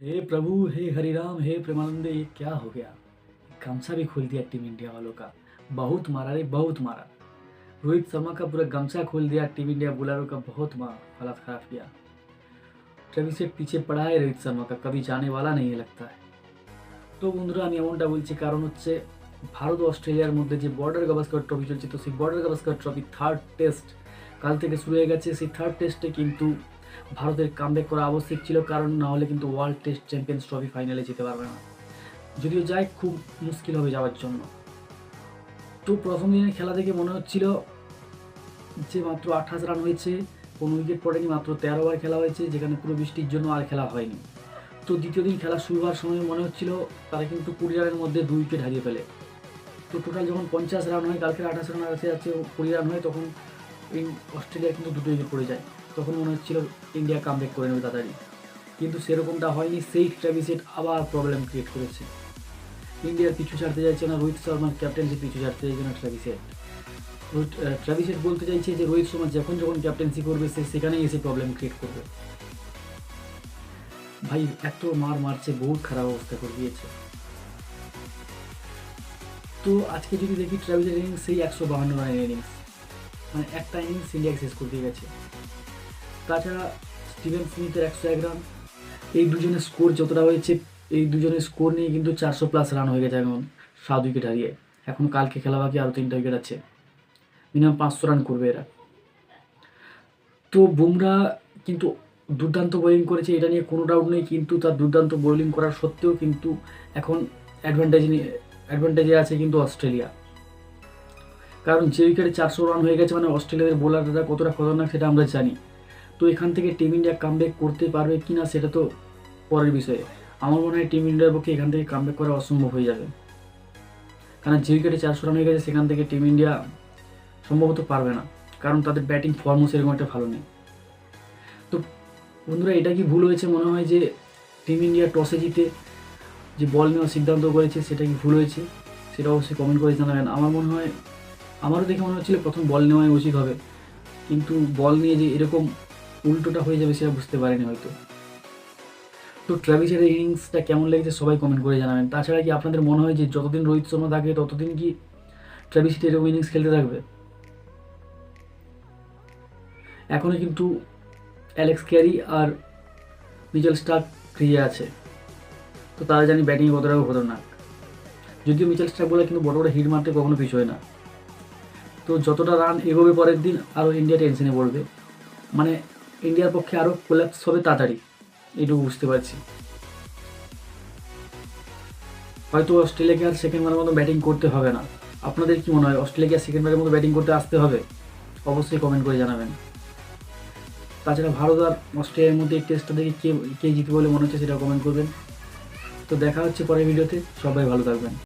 हे प्रभु, हे हरि राम, हे प्रेमानंद, ये क्या हो गया? गमछा भी खोल दिया टीम इंडिया वालों का। बहुत मारा रे, बहुत मारा। रोहित शर्मा का पूरा गमछा खोल दिया टीम इंडिया बॉलरों का, बहुत हालत खराब किया। ट्रेविस हेड पीछे पड़ा है रोहित शर्मा का, कभी जाने वाला नहीं है लगता है। তো বন্ধুরা আমি এমনটা বলছি কারণ হচ্ছে ভারত ও অস্ট্রেলিয়ার মধ্যে যে বর্ডার গাভাস্কর ট্রফি চলছে, তো সেই border Gavaskar trophy third test কাল থেকে শুরু হয়ে গেছে। সেই থার্ড টেস্টে কিন্তু ভারতের কামব্যাক করা আবশ্যক ছিল, কারণ না হলে কিন্তু ওয়ার্ল্ড টেস্ট চ্যাম্পিয়ন্স ট্রফি ফাইনালে যেতে পারবে না। যদিও যায় খুব মুশকিল হবে যাওয়ার জন্য। তো প্রথম দিনের খেলা দেখে মনে হচ্ছিল যে মাত্র 28 রান হয়েছে, কোনো উইকেট পড়েনি, মাত্র 13 ওভার খেলা হয়েছে, যেখানে পুরো বৃষ্টির জন্য আর খেলা হয়নি। তো দ্বিতীয় দিন খেলা শুরু হওয়ার সময় মনে হচ্ছিল তারা কিন্তু 20 রানের মধ্যে 2 উইকেট হারিয়ে ফেলে। তো টোটাল যখন 50 রান হয়, কালকের 28 রান আছে 20 রান হয়, তখন অস্ট্রেলিয়া কিন্তু 2টো উইকেট পড়ে যায়। তখন মনে হচ্ছিল ইন্ডিয়া কামব্যাক করে নেবে তাড়াতাড়ি, কিন্তু সেরকমটা হয়নি। সেই ট্রেভিস হেড আবার প্রবলেম ক্রিয়েট করেছে। ইন্ডিয়ার পিছু ছাড়তে চাইছে না, রোহিত শর্মার ক্যাপ্টেন্সি পিছু ছাড়তে চাইছে না ট্রেভিস হেড। ট্রেভিস হেড বলতে চাইছে যে রোহিত শর্মা যখন ক্যাপ্টেন্সি করবে সে সেখানেই এসে প্রবলেম ক্রিয়েট করবে। ভাই এত মারছে, বহুত খারাপ অবস্থা করে দিয়েছে। তো আজকে যদি দেখি ট্রেভিসের ইনিংস সেই 152 রানের ইনিংস, মানে একটা ইনিংস ইন্ডিয়াকে শেষ করে দিয়ে গেছে। তাছাড়া স্টিভেন স্মিথের 101 রান, এই দুজনের স্কোর যতটা হয়েছে, এই দুজনের স্কোর নিয়ে কিন্তু 400+ রান হয়ে গেছে এখন 7 উইকেট হারিয়ে। এখন কালকে খেলা বাকি, আরও 3টা উইকেট আছে, মিনিমাম 500 রান করবে এরা। তো বুমরা কিন্তু দুর্দান্ত বোলিং করেছে, এটা নিয়ে কোনো ডাউট নেই, কিন্তু তার দুর্দান্ত বোলিং করার সত্ত্বেও কিন্তু এখন অ্যাডভান্টেজে আছে কিন্তু অস্ট্রেলিয়া। কারণ যে উইকেটে 400 রান হয়ে গেছে, মানে অস্ট্রেলিয়ার বোলাররা কতটা খতরনাক সেটা আমরা জানি। তো এখান থেকে টিম ইন্ডিয়া কামব্যাক করতে পারবে কি না সেটা তো পরের বিষয়ে। আমার মনে হয় টিম ইন্ডিয়ার পক্ষে এখান থেকে কামব্যাক করা অসম্ভব হয়ে যাবে, কারণ যে উইকেটে 400 রান হয়ে গেছে সেখান থেকে টিম ইন্ডিয়া সম্ভবত পারবে না, কারণ তাদের ব্যাটিং ফর্মও সেরকম একটা ভালো নেই। তো বন্ধুরা, এটা কি ভুল হয়েছে? মনে হয় যে টিম ইন্ডিয়া টসে জিতে যে বল নেওয়ার সিদ্ধান্ত করেছে সেটা কি ভুল হয়েছে, সেটা অবশ্যই কমেন্ট করে জানাবেন। আমার মনে হয়, আমারও দেখে মনে হচ্ছিল প্রথম বল নেওয়াই উচিত হবে, কিন্তু বল নিয়ে যে এরকম উল্টোটা হয়ে যাবে সেটা বুঝতে পারেনি হয়তো। তো ট্রেভিসের ইনিংসটা কেমন লেগেছে সবাই কমেন্ট করে জানাবেন। তাছাড়া কি আপনাদের মনে হয় যে যতদিন রোহিত শর্মা থাকে ততদিন কি ট্রেভিস হেড এরকম ইনিংস খেলতে থাকবে? এখনও কিন্তু অ্যালেক্স ক্যারি আর মিচেল স্টার্ক ক্রিজে আছে, তো তারা জানি ব্যাটিংয়ে কতটা খতরনাক। যদিও মিচেল স্টার্ক বলে কিন্তু বড় বড় হিট মারতে কখনো পিছোয় না। তো যতটা রান এগোবে পরের দিন আরও ইন্ডিয়া টেনশনে পড়বে, মানে ইন্ডিয়ার পক্ষে আরও কোল্যাপস হবে তাড়াতাড়ি, এইটুকু বুঝতে পারছি। হয়তো অস্ট্রেলিয়াকে আর সেকেন্ডবারের মতো ব্যাটিং করতে হবে না। আপনাদের কি মনে হয়, অস্ট্রেলিয়াকে আর সেকেন্ডবারের মতো ব্যাটিং করতে আসতে হবে? অবশ্যই কমেন্ট করে জানাবেন। তাছাড়া ভারত আর অস্ট্রেলিয়ার মধ্যে এই টেস্টটা দেখে কে জিতবে বলে মনে হচ্ছে সেটা কমেন্ট করবেন। তো দেখা হচ্ছে পরের ভিডিওতে, সবাই ভালো থাকবেন।